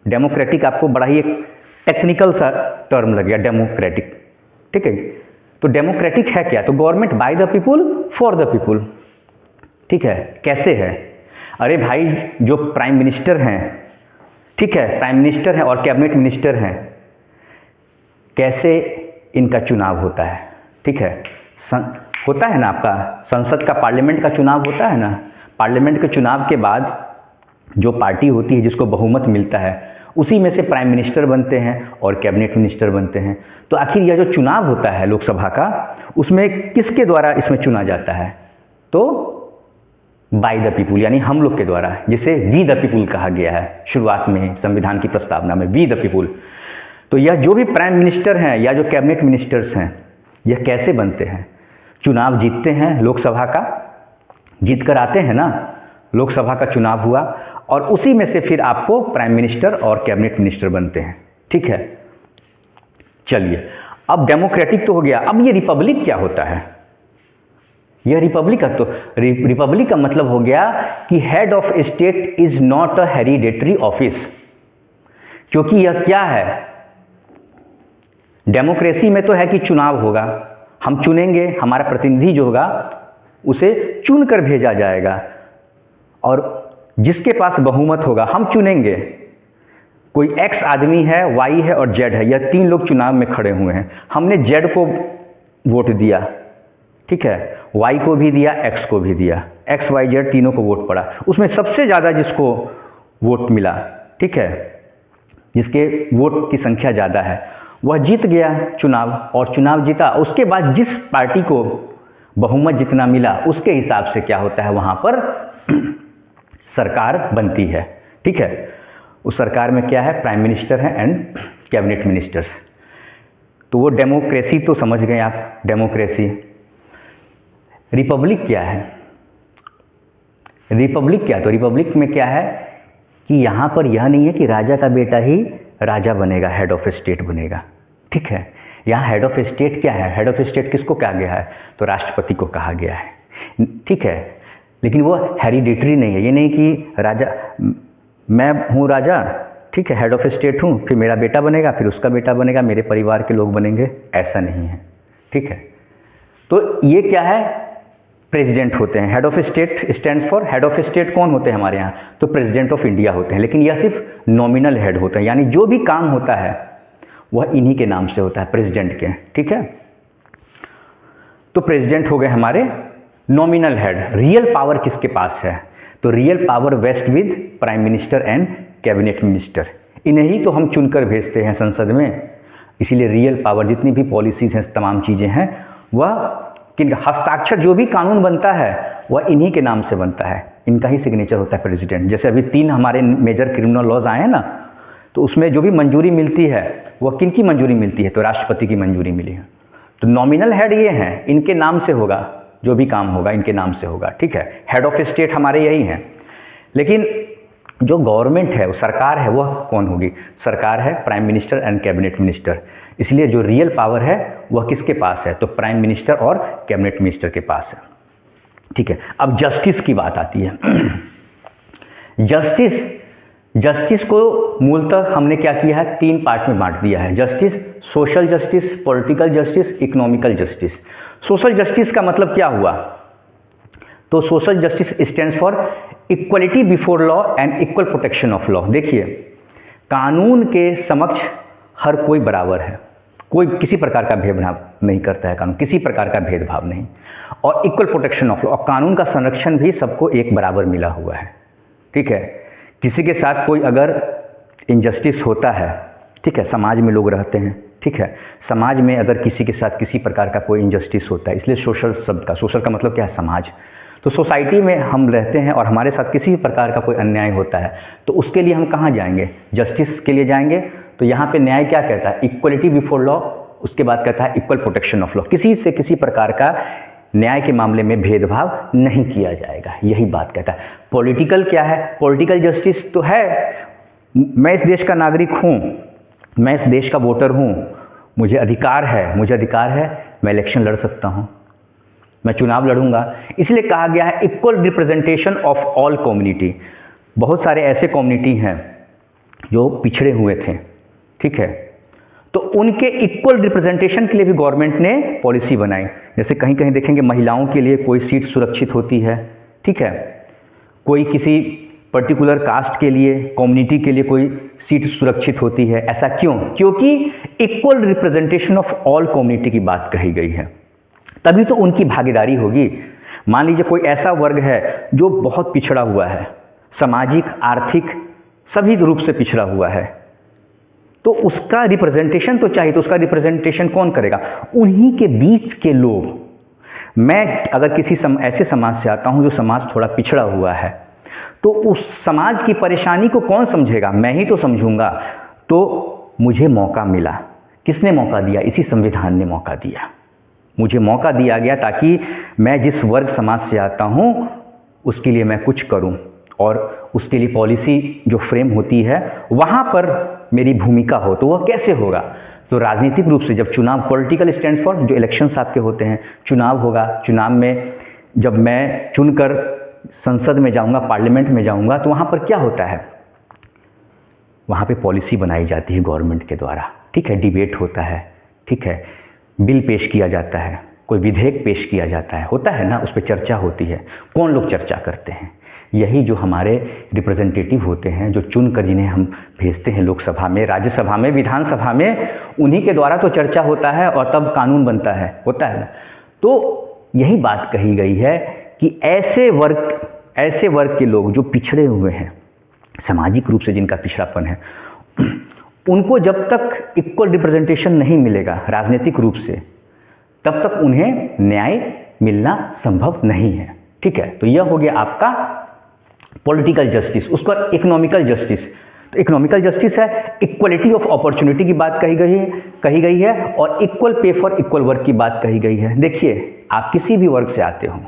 Democratic आपको बड़ा ही एक टेक्निकल सा टर्म लग गया, डेमोक्रेटिक, ठीक है। तो डेमोक्रेटिक है क्या, तो government by the people for the people, ठीक है। कैसे है, अरे भाई जो प्राइम मिनिस्टर हैं, ठीक है, प्राइम मिनिस्टर हैं और कैबिनेट मिनिस्टर हैं, कैसे इनका चुनाव होता है, ठीक है। होता है ना आपका संसद का, पार्लियामेंट का चुनाव होता है ना, पार्लियामेंट के चुनाव के बाद जो पार्टी होती है जिसको बहुमत मिलता है, उसी में से प्राइम मिनिस्टर बनते हैं और कैबिनेट मिनिस्टर बनते हैं। तो आखिर यह जो चुनाव होता है लोकसभा का, उसमें किसके द्वारा इसमें चुना जाता है, तो बाय द पीपुल, यानी हम लोग के द्वारा, जिसे वी द पीपुल कहा गया है शुरुआत में संविधान की प्रस्तावना में, वी द पीपुल। तो यह जो भी प्राइम मिनिस्टर हैं या जो कैबिनेट मिनिस्टर्स हैं, यह कैसे बनते हैं, चुनाव जीतते हैं, लोकसभा का जीत कर आते हैं ना, लोकसभा का चुनाव हुआ और उसी में से फिर आपको प्राइम मिनिस्टर और कैबिनेट मिनिस्टर बनते हैं, ठीक है। चलिए अब डेमोक्रेटिक तो हो गया, अब ये रिपब्लिक क्या होता है, यह रिपब्लिक का, तो रिपब्लिक का मतलब हो गया कि head of state is not a hereditary office. क्योंकि यह क्या है, डेमोक्रेसी में तो है कि चुनाव होगा, हम चुनेंगे, हमारा प्रतिनिधि जो होगा उसे चुनकर भेजा जाएगा, और जिसके पास बहुमत होगा हम चुनेंगे। कोई एक्स आदमी है, वाई है और जेड है, यह तीन लोग चुनाव में खड़े हुए हैं, हमने जेड को वोट दिया, ठीक है, वाई को भी दिया, एक्स को भी दिया, एक्स वाई जेड तीनों को वोट पड़ा, उसमें सबसे ज़्यादा जिसको वोट मिला, ठीक है, जिसके वोट की संख्या ज़्यादा है, वह जीत गया चुनाव, और चुनाव जीता। उसके बाद जिस पार्टी को बहुमत जितना मिला उसके हिसाब से क्या होता है, वहाँ पर सरकार बनती है, ठीक है। उस सरकार में क्या है, प्राइम मिनिस्टर है एंड कैबिनेट मिनिस्टर्स। तो वो डेमोक्रेसी तो समझ गए आप, डेमोक्रेसी। रिपब्लिक क्या है, रिपब्लिक क्या, तो रिपब्लिक में क्या है कि यहाँ पर यह नहीं है कि राजा का बेटा ही राजा बनेगा, हेड ऑफ स्टेट बनेगा, ठीक है। यहाँ हेड ऑफ स्टेट क्या है, हेड ऑफ स्टेट किसको कहा गया है, तो राष्ट्रपति को कहा गया है, ठीक है। लेकिन वो हेरिडेटरी नहीं है, ये नहीं कि राजा, मैं हूँ राजा ठीक है, हेड ऑफ स्टेट हूँ, फिर मेरा बेटा बनेगा, फिर उसका बेटा बनेगा, मेरे परिवार के लोग बनेंगे, ऐसा नहीं है। ठीक है, तो ये क्या है, प्रेसिडेंट होते हैं। Head of state stands for, head of state कौन होते हैं हमारे यहाँ, तो प्रेसिडेंट ऑफ इंडिया होते हैं। लेकिन यह सिर्फ नॉमिनल हेड होता है, यानी जो भी काम होता है वह इन्हीं के नाम से होता है, प्रेसिडेंट के। ठीक है, तो प्रेसिडेंट हो गए हमारे नॉमिनल हेड। रियल पावर किसके पास है, तो real power vest with prime minister and cabinet minister. इन्हें ही तो हम चुनकर भेजते हैं संसद में, इसीलिए रियल पावर, जितनी भी पॉलिसीज़ हैं, तमाम चीज़ें हैं, वह किन हस्ताक्षर, जो भी कानून बनता है वह इन्हीं के नाम से बनता है, इनका ही सिग्नेचर होता है प्रेसिडेंट। जैसे अभी 3 हमारे मेजर क्रिमिनल लॉज आए हैं ना, तो उसमें जो भी मंजूरी मिलती है वह किन की मंजूरी मिलती है, तो राष्ट्रपति की मंजूरी मिली है। तो नॉमिनल हेड ये हैं, इनके नाम से होगा, जो भी काम होगा इनके नाम से होगा। ठीक है, हेड ऑफ स्टेट हमारे यही हैं। लेकिन जो गवर्नमेंट है, वो सरकार है, वह कौन होगी, सरकार है prime minister and cabinet minister. इसलिए जो रियल पावर है वह किसके पास है, तो प्राइम मिनिस्टर और कैबिनेट मिनिस्टर के पास है। ठीक है, अब जस्टिस की बात आती है। जस्टिस को मूलतः हमने क्या किया है, 3 पार्ट में बांट दिया है। Justice, social justice, political justice, economical justice. Social justice का मतलब क्या हुआ, तो social justice stands for equality before law and equal protection of law. देखिए, कानून के समक्ष हर कोई बराबर है, कोई किसी प्रकार का भेदभाव नहीं करता है, कानून किसी प्रकार का भेदभाव नहीं, और इक्वल प्रोटेक्शन ऑफ लॉ, और कानून का संरक्षण भी सबको एक बराबर मिला हुआ है। ठीक है, किसी के साथ कोई अगर इनजस्टिस होता है, ठीक है, समाज में लोग रहते हैं, ठीक है, समाज में अगर किसी के साथ किसी प्रकार का कोई इनजस्टिस होता है, इसलिए सोशल शब्द का, सोशल का मतलब क्या है, समाज। तो सोसाइटी में हम रहते हैं और हमारे साथ किसी भी प्रकार का कोई अन्याय होता है, तो उसके लिए हम कहाँ जाएंगे, जस्टिस के लिए जाएंगे। तो यहाँ पे न्याय क्या कहता है, इक्वलिटी बिफोर लॉ, उसके बाद कहता है इक्वल प्रोटेक्शन ऑफ लॉ, किसी से किसी प्रकार का न्याय के मामले में भेदभाव नहीं किया जाएगा, यही बात कहता है। पॉलिटिकल क्या है, पॉलिटिकल जस्टिस तो है, मैं इस देश का नागरिक हूँ, मैं इस देश का वोटर हूँ, मुझे अधिकार है, मैं इलेक्शन लड़ सकता हूँ, मैं चुनाव लड़ूंगा। इसलिए कहा गया है equal representation of all community. बहुत सारे ऐसे कम्युनिटी हैं जो पिछड़े हुए थे, ठीक है, तो उनके इक्वल रिप्रेजेंटेशन के लिए भी गवर्नमेंट ने पॉलिसी बनाई। जैसे कहीं कहीं देखेंगे महिलाओं के लिए कोई सीट सुरक्षित होती है, ठीक है, कोई किसी पर्टिकुलर कास्ट के लिए, कम्युनिटी के लिए कोई सीट सुरक्षित होती है। ऐसा क्यों, क्योंकि equal representation of all community की बात कही गई है, तभी तो उनकी भागीदारी होगी। मान लीजिए कोई ऐसा वर्ग है जो बहुत पिछड़ा हुआ है, सामाजिक, आर्थिक, सभी रूप से पिछड़ा हुआ है, तो उसका रिप्रेजेंटेशन तो चाहिए, तो उसका रिप्रेजेंटेशन कौन करेगा, उन्हीं के बीच के लोग। मैं अगर किसी ऐसे समाज से आता हूं जो समाज थोड़ा पिछड़ा हुआ है, तो उस समाज की परेशानी को कौन समझेगा, मैं ही तो समझूंगा। तो मुझे मौका मिला, किसने मौका दिया, इसी संविधान ने मौका दिया, मुझे मौका दिया गया ताकि मैं जिस वर्ग समाज से आता हूं उसके लिए मैं कुछ करूं, और उसके लिए पॉलिसी जो फ्रेम होती है वहाँ पर मेरी भूमिका हो। तो वह कैसे होगा, तो राजनीतिक रूप से जब चुनाव, पॉलिटिकल स्टैंड्स फॉर जो इलेक्शंस आपके होते हैं, चुनाव होगा, चुनाव में जब मैं चुनकर संसद में जाऊंगा, पार्लियामेंट में जाऊंगा, तो वहाँ पर क्या होता है, वहाँ पे पॉलिसी बनाई जाती है गवर्नमेंट के द्वारा, ठीक है, डिबेट होता है, ठीक है, बिल पेश किया जाता है, कोई विधेयक पेश किया जाता है, होता है ना, उस पर चर्चा होती है। कौन लोग चर्चा करते हैं, यही जो हमारे रिप्रेजेंटेटिव होते हैं, जो चुनकर जिन्हें हम भेजते हैं लोकसभा में, राज्यसभा में, विधानसभा में, उन्हीं के द्वारा तो चर्चा होता है और तब कानून बनता है, होता है ना। तो यही बात कही गई है कि ऐसे वर्ग के लोग जो पिछड़े हुए हैं, सामाजिक रूप से जिनका पिछड़ापन है, उनको जब तक इक्वल रिप्रेजेंटेशन नहीं मिलेगा राजनीतिक रूप से, तब तक उन्हें न्याय मिलना संभव नहीं है, ठीक है। तो यह हो गया आपका पॉलिटिकल जस्टिस। उसका इकोनॉमिकल जस्टिस, तो इकोनॉमिकल जस्टिस है इक्वलिटी ऑफ अपॉर्चुनिटी की बात कही गई है और equal pay for equal work की बात कही गई है। देखिए, आप किसी भी वर्ग से आते हो,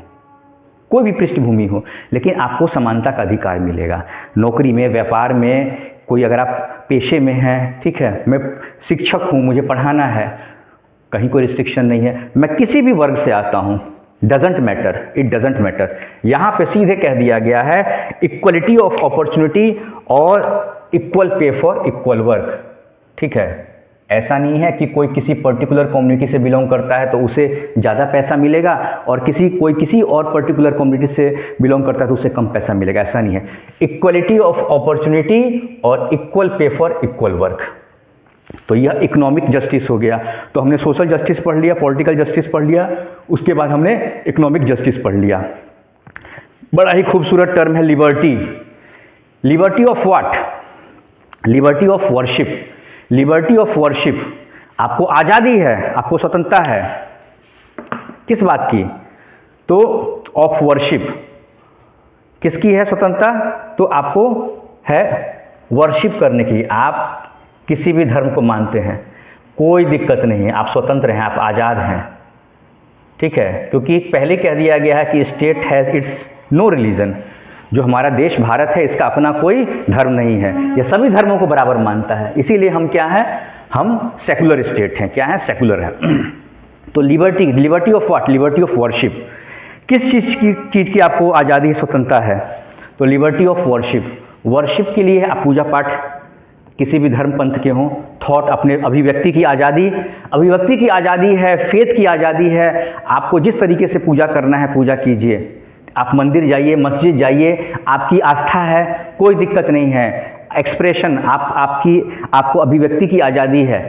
कोई भी पृष्ठभूमि हो, लेकिन आपको समानता का अधिकार मिलेगा। नौकरी में, व्यापार में, कोई अगर आप पेशे में हैं, ठीक है, मैं शिक्षक हूँ, मुझे पढ़ाना है, कहीं कोई रिस्ट्रिक्शन नहीं है। मैं किसी भी वर्ग से आता हूँ, doesn't matter, it doesn't matter. यहाँ पे सीधे कह दिया गया है इक्वलिटी ऑफ अपॉर्चुनिटी और equal pay for equal work. ठीक है, ऐसा नहीं है कि कोई किसी पर्टिकुलर कम्युनिटी से बिलोंग करता है तो उसे ज़्यादा पैसा मिलेगा और कोई किसी और पर्टिकुलर कम्युनिटी से बिलोंग करता है तो उसे कम पैसा मिलेगा, ऐसा नहीं है। इक्वलिटी ऑफ अपॉर्चुनिटी और equal pay for equal work. तो यह इकोनॉमिक जस्टिस हो गया। तो हमने सोशल जस्टिस पढ़ लिया, पॉलिटिकल जस्टिस पढ़ लिया, उसके बाद हमने इकोनॉमिक जस्टिस पढ़ लिया। बड़ा ही खूबसूरत टर्म है liberty. Liberty of what? Liberty of worship. Liberty of worship, आपको आज़ादी है, आपको स्वतंत्रता है, किस बात की? तो ऑफ वर्शिप, किसकी है स्वतंत्रता? तो आपको है वर्शिप करने की। आप किसी भी धर्म को मानते हैं, कोई दिक्कत नहीं है, आप स्वतंत्र हैं, आप आज़ाद हैं। ठीक है, क्योंकि पहले कह दिया गया है कि state has its no religion. जो हमारा देश भारत है, इसका अपना कोई धर्म नहीं है, यह सभी धर्मों को बराबर मानता है। इसीलिए हम क्या हैं? हम सेकुलर स्टेट हैं। क्या है? सेकुलर है। तो liberty, liberty of what? Liberty of worship. किस चीज़ की आपको आज़ादी स्वतंत्रता है? तो लिबर्टी ऑफ वर्शिप। वर्शिप के लिए आप पूजा पाठ किसी भी धर्म पंथ के हों, थॉट, अपने अभिव्यक्ति की आज़ादी, अभिव्यक्ति की आज़ादी है, फेथ की आज़ादी है। आपको जिस तरीके से पूजा करना है पूजा कीजिए। आप मंदिर जाइए, मस्जिद जाइए, आपकी आस्था है, कोई दिक्कत नहीं है। एक्सप्रेशन, आपको अभिव्यक्ति की आज़ादी है,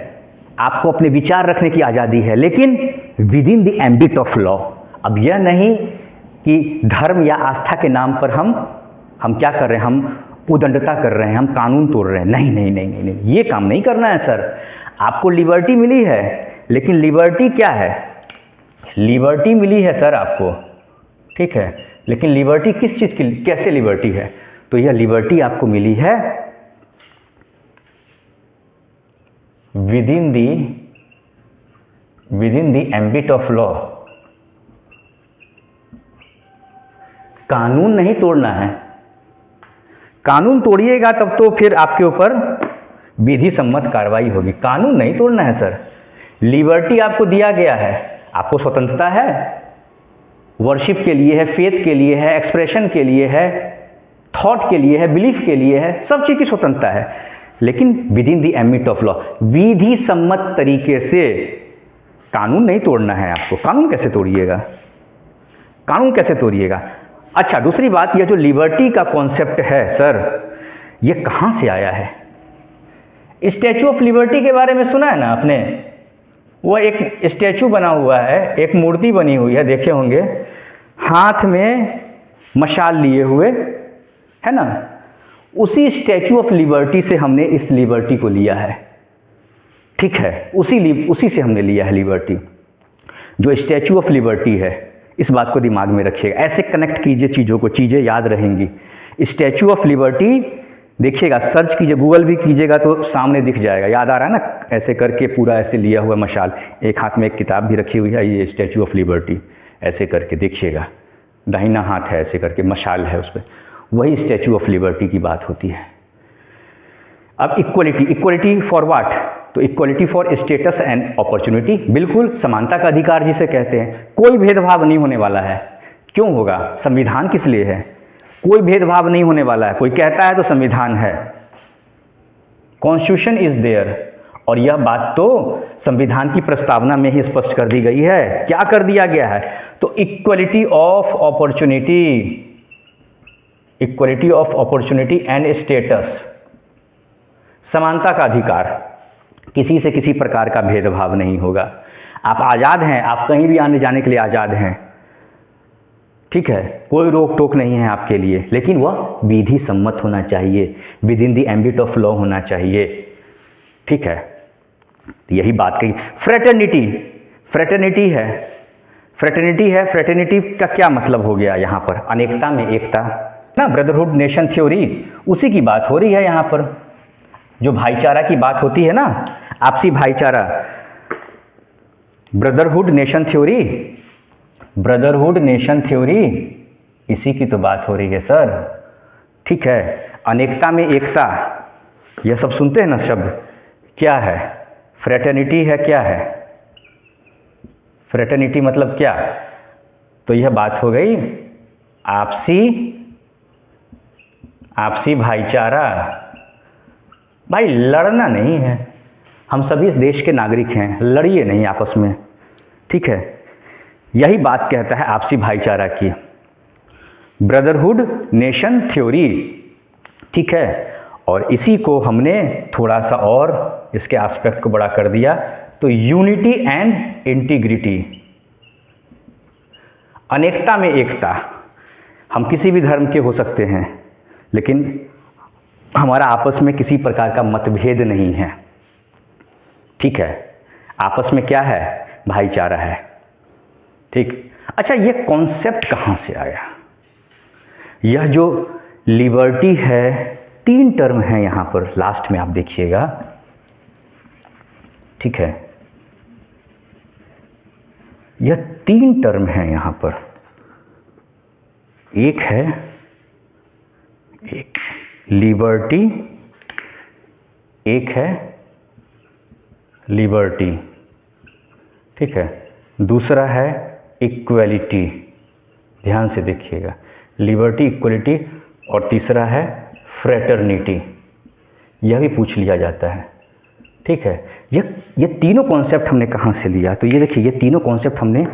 आपको अपने विचार रखने की आज़ादी है, लेकिन within the ambit of law. अब यह नहीं कि धर्म या आस्था के नाम पर हम क्या कर रहे हैं? हम उदंडता कर रहे हैं, हम कानून तोड़ रहे हैं। नहीं नहीं नहीं नहीं नहीं, ये काम नहीं करना है सर। आपको लिबर्टी मिली है, लेकिन लिबर्टी क्या है? लिबर्टी मिली है सर आपको, ठीक है, लेकिन लिबर्टी किस चीज़ की, कैसे लिबर्टी है? तो यह लिबर्टी आपको मिली है with in the ambit of law. कानून नहीं तोड़ना है। कानून तोड़िएगा तब तो फिर आपके ऊपर विधि सम्मत कार्रवाई होगी। कानून नहीं तोड़ना है सर। लिबर्टी आपको दिया गया है, आपको स्वतंत्रता है, वर्शिप के लिए है, फेथ के लिए है, एक्सप्रेशन के लिए है, थॉट के लिए है, बिलीफ के लिए है, सब चीज़ की स्वतंत्रता है, लेकिन within the ambit of law, विधि सम्मत तरीके से। कानून नहीं तोड़ना है आपको। कानून कैसे तोड़िएगा? कानून कैसे तोड़िएगा? अच्छा, दूसरी बात, यह जो लिबर्टी का कॉन्सेप्ट है सर, ये कहाँ से आया है? स्टैचू ऑफ लिबर्टी के बारे में सुना है ना आपने? वह एक स्टैचू बना हुआ है, एक मूर्ति बनी हुई है, देखे होंगे, हाथ में मशाल लिए हुए, है ना? उसी स्टैचू ऑफ लिबर्टी से हमने इस लिबर्टी को लिया है। ठीक है, उसी से हमने लिया है लिबर्टी। जो स्टैचू ऑफ लिबर्टी है, इस बात को दिमाग में रखिएगा। ऐसे कनेक्ट कीजिए चीज़ों को, चीज़ें याद रहेंगी। स्टैचू ऑफ लिबर्टी देखिएगा, सर्च कीजिए, गूगल भी कीजिएगा तो सामने दिख जाएगा। याद आ रहा है ना? ऐसे करके पूरा ऐसे लिया हुआ मशाल, एक हाथ में एक किताब भी रखी हुई है, ये स्टैचू ऑफ लिबर्टी, ऐसे करके देखिएगा, दाहिना हाथ है, ऐसे करके मशाल है उस पर, वही स्टैचू ऑफ लिबर्टी की बात होती है। अब इक्वलिटी, इक्वलिटी फॉर व्हाट? तो equality for status and opportunity, बिल्कुल समानता का अधिकार जिसे कहते हैं। कोई भेदभाव नहीं होने वाला है। क्यों होगा? संविधान किस लिए है? कोई भेदभाव नहीं होने वाला है। कोई कहता है तो संविधान है, कॉन्स्टिट्यूशन इज देयर, और यह बात तो संविधान की प्रस्तावना में ही स्पष्ट कर दी गई है। क्या कर दिया गया है? तो equality of opportunity, equality of opportunity and status, समानता का अधिकार, किसी से किसी प्रकार का भेदभाव नहीं होगा। आप आज़ाद हैं, आप कहीं भी आने जाने के लिए आज़ाद हैं, ठीक है, कोई रोक टोक नहीं है आपके लिए, लेकिन वह विधि सम्मत होना चाहिए, with in the ambit of law होना चाहिए। ठीक है, तो यही बात कही। फ्रेटर्निटी, फ्रेटर्निटी है, फ्रेटर्निटी है, फ्रेटर्निटी का क्या मतलब हो गया यहाँ पर? अनेकता में एकता ना, ब्रदरहुड नेशन थ्योरी, उसी की बात हो रही है यहाँ पर। जो भाईचारा की बात होती है ना, आपसी भाईचारा, brotherhood nation theory, brotherhood nation theory, इसी की तो बात हो रही है सर। ठीक है, अनेकता में एकता, यह सब सुनते हैं ना शब्द, क्या है? फ्रेटर्निटी है, क्या है फ्रेटर्निटी? मतलब क्या? तो यह बात हो गई आपसी भाईचारा, भाई लड़ना नहीं है, हम सभी इस देश के नागरिक हैं, लड़िए नहीं आपस में, ठीक है। यही बात कहता है आपसी भाईचारा की, ब्रदरहुड नेशन थ्योरी, ठीक है। और इसी को हमने थोड़ा सा और इसके एस्पेक्ट को बड़ा कर दिया, तो यूनिटी एंड इंटीग्रिटी, अनेकता में एकता। हम किसी भी धर्म के हो सकते हैं, लेकिन हमारा आपस में किसी प्रकार का मतभेद नहीं है, ठीक है। आपस में क्या है, भाईचारा है, ठीक। अच्छा, ये कॉन्सेप्ट कहाँ से आया? यह जो लिबर्टी है, 3 टर्म है यहाँ पर लास्ट में, आप देखिएगा, ठीक है। यह 3 टर्म है यहाँ पर, एक है एक लिबर्टी, एक है लिबर्टी, ठीक है। दूसरा है इक्वलिटी, ध्यान से देखिएगा, लिबर्टी, इक्वलिटी, और तीसरा है फ्रेटर्निटी। यह भी पूछ लिया जाता है, ठीक है। ये तीनों कॉन्सेप्ट हमने कहाँ से लिया? तो ये देखिए, ये तीनों कॉन्सेप्ट हमने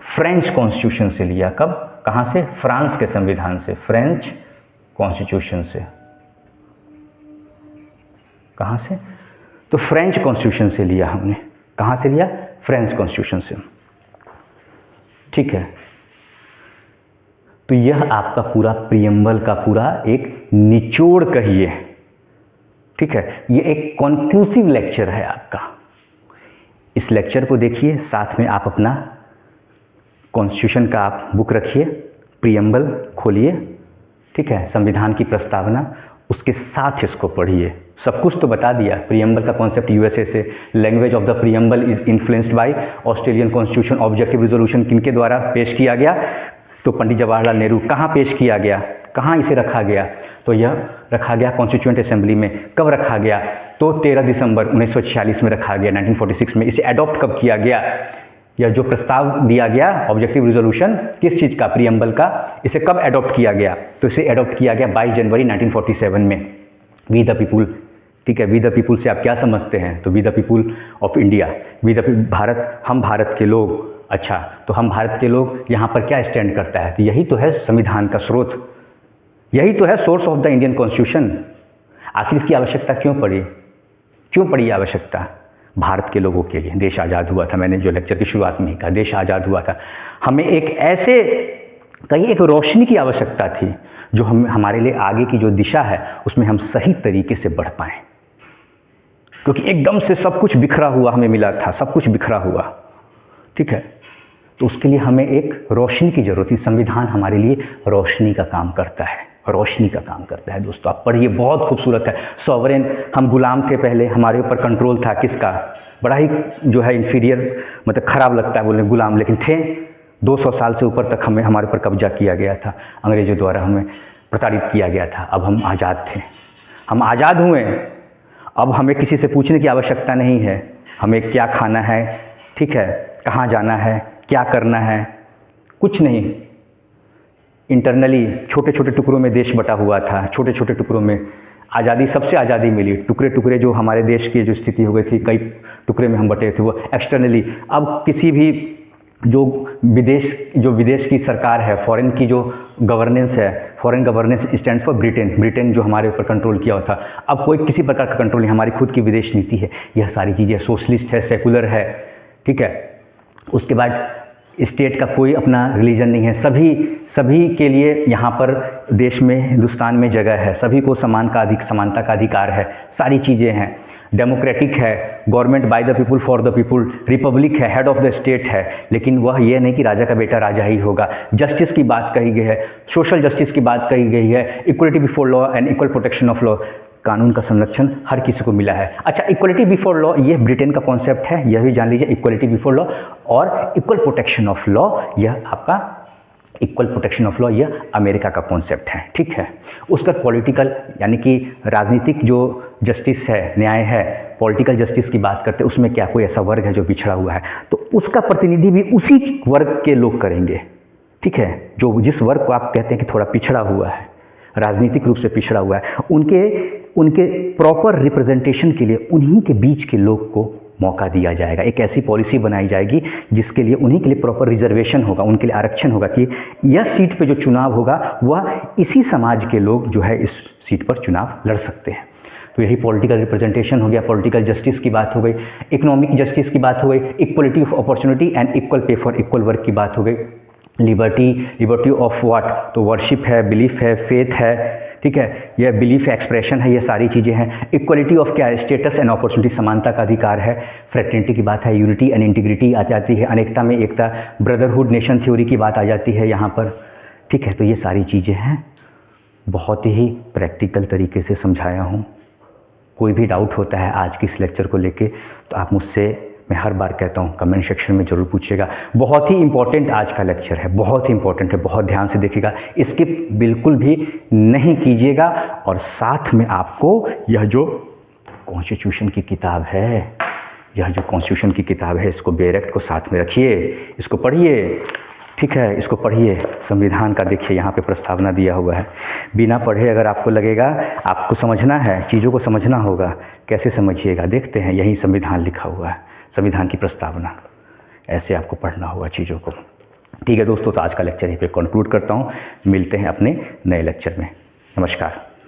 फ्रेंच कॉन्स्टिट्यूशन से लिया। कब, कहाँ से? फ्रांस के संविधान से, फ्रेंच कॉन्स्टिट्यूशन से। कहाँ से? तो फ्रेंच कॉन्स्टिट्यूशन से लिया हमने। कहाँ से लिया? फ्रेंच कॉन्स्टिट्यूशन से, ठीक है। तो यह आपका पूरा प्रियम्बल का पूरा एक निचोड़ कहिए, ठीक है। ये एक कॉन्क्लूसिव लेक्चर है आपका। इस लेक्चर को देखिए, साथ में आप अपना कॉन्स्टिट्यूशन का आप बुक रखिए, प्रियम्बल खोलिए, ठीक है, संविधान की प्रस्तावना, उसके साथ इसको पढ़िए। सब कुछ तो बता दिया, प्रियम्बल का कॉन्सेप्ट यूएसए से, language of the preamble is influenced by Australian constitution, objective resolution किनके द्वारा पेश किया गया? तो पंडित जवाहरलाल नेहरू। कहाँ पेश किया गया, कहाँ इसे रखा गया? तो यह रखा गया कॉन्स्टिट्यूएंट असेंबली में। कब रखा गया? तो 13 दिसंबर 1946 में रखा गया, 1946 में। इसे अडॉप्ट कब किया गया? यह जो प्रस्ताव दिया गया ऑब्जेक्टिव रिजोल्यूशन, किस चीज़ का? प्रियम्बल का। इसे कब अडॉप्ट किया गया? तो इसे अडॉप्ट किया गया 22 जनवरी 1947 में। वी द पीपुल, ठीक है। वी द पीपुल से आप क्या समझते हैं? तो we the people of India, we the Bharat, हम भारत के लोग। अच्छा, तो हम भारत के लोग यहाँ पर क्या स्टैंड करता है? तो यही तो है संविधान का स्रोत, यही तो है source of the Indian constitution. आखिर इसकी आवश्यकता क्यों पड़ी? क्यों पड़ी आवश्यकता? भारत के लोगों के लिए। देश आज़ाद हुआ था, मैंने जो लेक्चर की शुरुआत में ही कहा, देश आज़ाद हुआ था। हमें एक ऐसे कहीं एक रोशनी की आवश्यकता थी जो हमारे लिए आगे की जो दिशा है उसमें हम सही तरीके से बढ़ पाएँ, क्योंकि एकदम से सब कुछ बिखरा हुआ हमें मिला था, सब कुछ बिखरा हुआ, ठीक है। तो उसके लिए हमें एक रोशनी की ज़रूरत थी। संविधान हमारे लिए रोशनी का काम करता है, रोशनी का काम करता है। दोस्तों आप पढ़िए, बहुत खूबसूरत है। सॉवरेन, हम गुलाम थे पहले, हमारे ऊपर कंट्रोल था किसका? बड़ा ही जो है इन्फीरियर, मतलब ख़राब लगता है बोलने गुलाम, लेकिन थे। 200 साल से ऊपर तक हमें हमारे ऊपर कब्जा किया गया था, अंग्रेज़ों द्वारा हमें प्रताड़ित किया गया था। अब हम आज़ाद थे, हम आज़ाद हुए। अब हमें किसी से पूछने की आवश्यकता नहीं है हमें क्या खाना है, ठीक है, कहाँ जाना है, क्या करना है, कुछ नहीं। इंटरनली छोटे छोटे टुकड़ों में देश बटा हुआ था, छोटे छोटे टुकड़ों में आज़ादी, सबसे आज़ादी मिली। टुकड़े टुकड़े जो हमारे देश की जो स्थिति हो गई थी, कई टुकड़े में हम बटे थे, वो एक्सटर्नली। अब किसी भी जो विदेश की सरकार है, फॉरेन की जो गवर्नेंस है, foreign governance stands for Britain जो हमारे ऊपर कंट्रोल किया होता, अब कोई किसी प्रकार का कंट्रोल नहीं, हमारी खुद की विदेश नीति है। यह सारी चीज़ें सोशलिस्ट है, सेकुलर है, ठीक है। उसके बाद स्टेट का कोई अपना रिलीजन नहीं है, सभी के लिए यहाँ पर देश में, हिंदुस्तान में जगह है, सभी को समानता का अधिकार है, सारी चीज़ें हैं। डेमोक्रेटिक है, government by the people for the people, Republic है, हेड ऑफ द स्टेट है, लेकिन वह यह नहीं कि राजा का बेटा राजा ही होगा। जस्टिस की बात कही गई है, सोशल जस्टिस की बात कही गई है, equality before law and equal protection of law, कानून का संरक्षण हर किसी को मिला है। अच्छा, इक्वलिटी बिफोर लॉ ये ब्रिटेन का कॉन्सेप्ट है, यह भी जान लीजिए, इक्वलिटी बिफोर लॉ। और इक्वल प्रोटेक्शन ऑफ लॉ, यह आपका इक्वल प्रोटेक्शन ऑफ लॉ, यह अमेरिका का कॉन्सेप्ट है, ठीक है। उसका पॉलिटिकल यानी कि राजनीतिक जो जस्टिस है, न्याय है, पॉलिटिकल जस्टिस की बात करते हैं, उसमें क्या कोई ऐसा वर्ग है जो पिछड़ा हुआ है, तो उसका प्रतिनिधि भी उसी वर्ग के लोग करेंगे, ठीक है। जो जिस वर्ग को आप कहते हैं कि थोड़ा पिछड़ा हुआ है, राजनीतिक रूप से पिछड़ा हुआ है, उनके प्रॉपर रिप्रेजेंटेशन के लिए उन्हीं के बीच के लोग को मौका दिया जाएगा। एक ऐसी पॉलिसी बनाई जाएगी जिसके लिए उन्हीं के लिए प्रॉपर रिजर्वेशन होगा, उनके लिए आरक्षण होगा कि यह सीट पे जो चुनाव होगा वह इसी समाज के लोग जो है इस सीट पर चुनाव लड़ सकते हैं। तो यही पॉलिटिकल रिप्रेजेंटेशन हो गया, पॉलिटिकल जस्टिस की बात हो गई, इकोनॉमिक जस्टिस की बात हो गई, equality of opportunity and equal pay for equal work की बात हो गई, लिबर्टी ऑफ व्हाट, तो वर्शिप है, बिलीफ है, फेथ है, ठीक है, यह बिलीफ एक्सप्रेशन है, ये सारी चीज़ें हैं। इक्वलिटी ऑफ क्या है, स्टेटस एंड अपॉर्चुनिटी, समानता का अधिकार है। फ्रेटर्निटी की बात है, यूनिटी एंड इंटीग्रिटी आ जाती है, अनेकता में एकता, ब्रदरहुड नेशन थ्योरी की बात आ जाती है यहाँ पर, ठीक है। तो ये सारी चीज़ें हैं, बहुत ही प्रैक्टिकल तरीके से समझाया हूँ। कोई भी डाउट होता है आज की इस लेक्चर को लेके तो आप मुझसे, मैं हर बार कहता हूँ, कमेंट सेक्शन में ज़रूर पूछिएगा। बहुत ही इंपॉर्टेंट आज का लेक्चर है, बहुत ही इंपॉर्टेंट है, बहुत ध्यान से देखिएगा, स्किप बिल्कुल भी नहीं कीजिएगा। और साथ में आपको यह जो कॉन्स्टिट्यूशन की किताब है, यह जो कॉन्स्टिट्यूशन की किताब है, इसको बेरेक्ट को साथ में रखिए, इसको पढ़िए, ठीक है, इसको पढ़िए। संविधान का देखिए यहाँ पे प्रस्तावना दिया हुआ है। बिना पढ़े अगर आपको लगेगा, आपको समझना है, चीज़ों को समझना होगा, कैसे समझिएगा, देखते हैं, यही संविधान लिखा हुआ है, संविधान की प्रस्तावना, ऐसे आपको पढ़ना होगा चीज़ों को। ठीक है दोस्तों, तो आज का लेक्चर यहीं पे कंक्लूड करता हूँ। मिलते हैं अपने नए लेक्चर में। नमस्कार।